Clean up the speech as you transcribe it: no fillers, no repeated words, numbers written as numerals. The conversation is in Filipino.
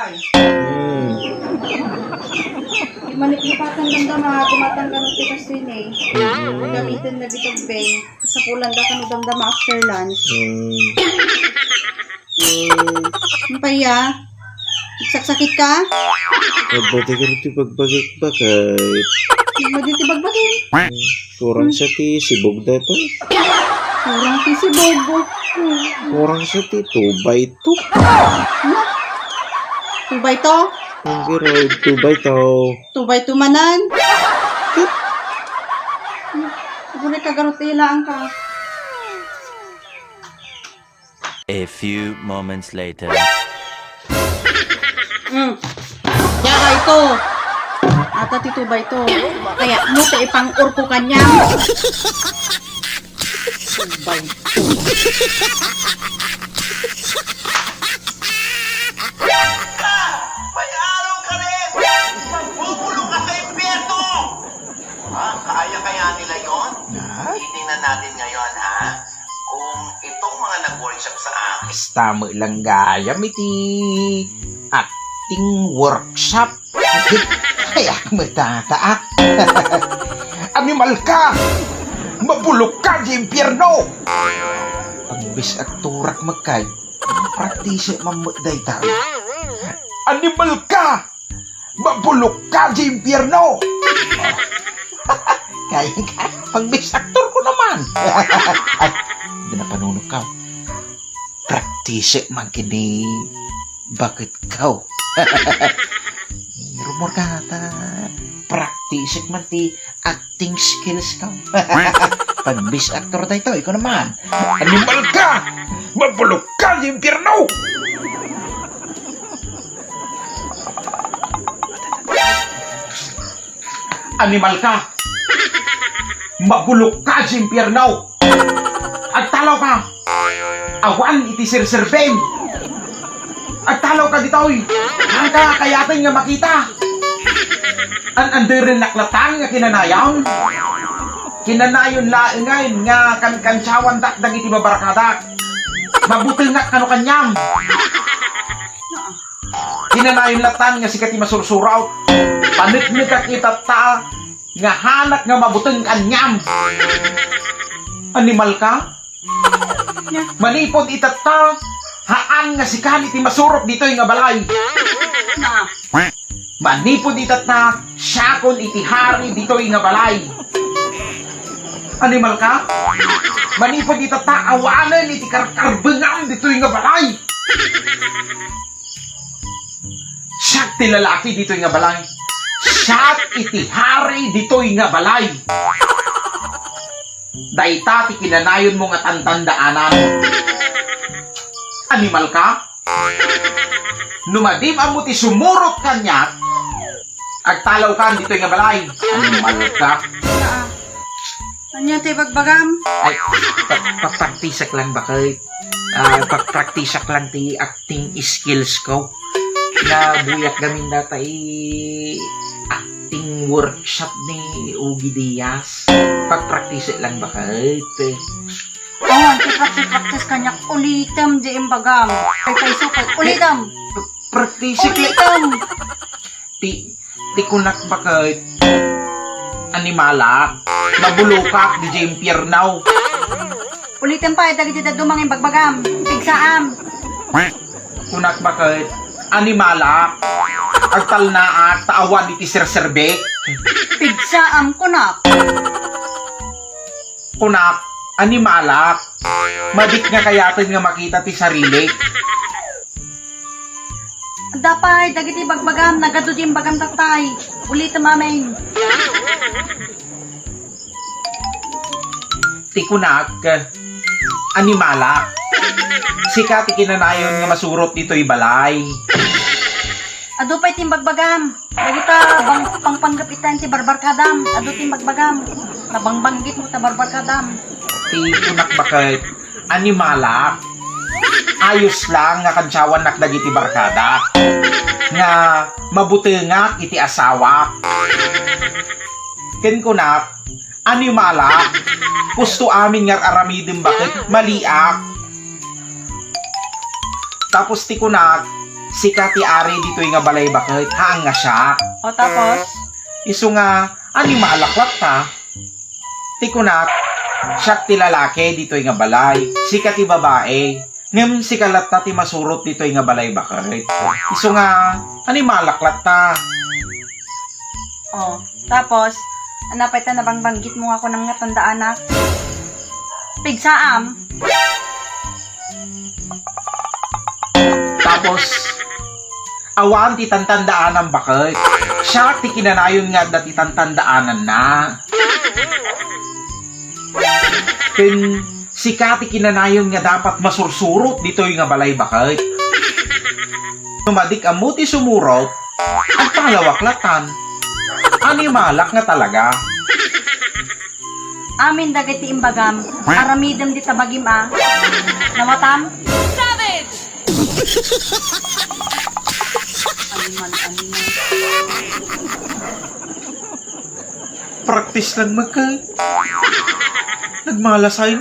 balay. Manipulipatan lang daw na tumatanggal ng tikas din eh. Gamitin na dito bay. Sa pulan daw kami damdama after lunch. Ano pa iya? Nagsakit ka? Abati ka rin pagbagit-bagay. Magditibag-bagin. Kurang sa ti, sibog na to. Kurang si Bobo. Kurang sa ti, tubay to. Ano? Tubay to? Ang giraw, tubay to. Tubay tumanan? Siguro kagarot ilaan ka. A few moments later. Yara ito. Ata titubay to. Kaya mo ta ipang urko kanya. Tubay. May araw ka rin! Magbubulong ka sa impyerno! Kaya nila yon? Titingnan natin ngayon, ha? Kung itong mga nag-workshop sa akin. Tama lang gaya, iti acting workshop. Kaya matataak. Animal ka! Mabulok ka di impyerno! Pagbis at turak magkay, praktise mamutday tayo. Animal ka! Mabulok ka di impyerno! Kaya ka, pagbis aktor ko naman. Ay, hindi na panunok ka. Praktise magkini. Bakit ka? Rumor ka ta. Praktise man ti acting skills ka. Pagbis aktor tayo, ikaw naman. Animal ka! Mabulok ka di impyerno! Animal ka! Mabulok ka sa impyerno! Agtalaw ka! Awan iti sirsirbeng! Agtalaw ka ditoy! Ang kakayatin nga makita! Andirin naklatan nga kinanayaw! Kinanayon laingayin nga kansawan dakdag iti babarakadak! Mabutil nga kano kanyam! Kinanayon latan nga sikat iti masursuraw! Panitnik at itata nga hanak nga mabuteng kanyam. Animal ka? Manipod itata haan nga sikan iti masurok dito nga balay. Manipod itata syakon iti hari dito nga balay. Animal ka? Manipod itata awanan iti karkarbengan dito nga balay. Syak ti lalaki dito nga balay. Syak iti hari dito'y nga balay. Daita ti kinanayon mo nga tandandaanan. Animal ka? Numadim amo ti sumurot kanya. Agtalaw ka dito'y nga balay. Animal ka? Anya tayo bagbagam? Ay, papraktisak lang ba kayo? Papraktisak lang ti acting skills ko. Na buyak gamin data acting workshop ni Ugi Diaz. Pagpraktise lang ba kahit Oo, practice kanya ulitam di imbagam. Kay sukot, ulitam. praktise lang. Ulitam. Ti kunak ba kahit animalak. Mabulukak di impyernaw. Ulitam pa, dagi dito dumang imbagbagam. Pigsaam. Kunak ba kahit animalak. Agtal na at taawan iti sirserbek. Pigsaam kunak. Kunak, animalak. Madik nga kayatin nga makita ti sarili. Dapay, dagi di bagbagam, nagado di imbagam tatay. Ulitam amin. Ti kunak, animalak. Sikat ti kinanayon nga masurot dito'y balay. Ado pa'y timbagbagam. Dagi ta pangpanggapitan ti barbarkadam. Ado timbagbagam. Nabangbanggit mo ta barbarkadam. Ti kunak bakit animalak. Ayos lang nga kansyawan nakdag iti barkada. Nga mabutengak iti asawa. Ken kunak, animalak. Gusto amin nga aramidin bakit maliak. Tapos ti kunak, si Kati Ari dito nga balay bakit haang nga siya. O tapos, Iso nga, ani maalaklat ta. Ti kunat, siya ti lalaki dito nga balay. Si Kati babae. Ngem si kalat ta ti masurot dito nga balay bakit. Iso nga, ani maalaklat ta. o, tapos, anapay ta nabangbanggit mo ako ng nga tandaan na. Pigsaam. Tapos, awan ti tantandaanan bakit. Siya ti kinanayon nga dati tantandaanan na. Ken si Kati kinanayon nga dapat masursurot dito yung nga balay bakit. Numadik amo ti sumurot, ang pangalawaklatan. Ani malak nga talaga. Amin dagiti imbagam, aramidem di tabagim Nawatam? Aliman. Practice lang magka. Nagmalasay.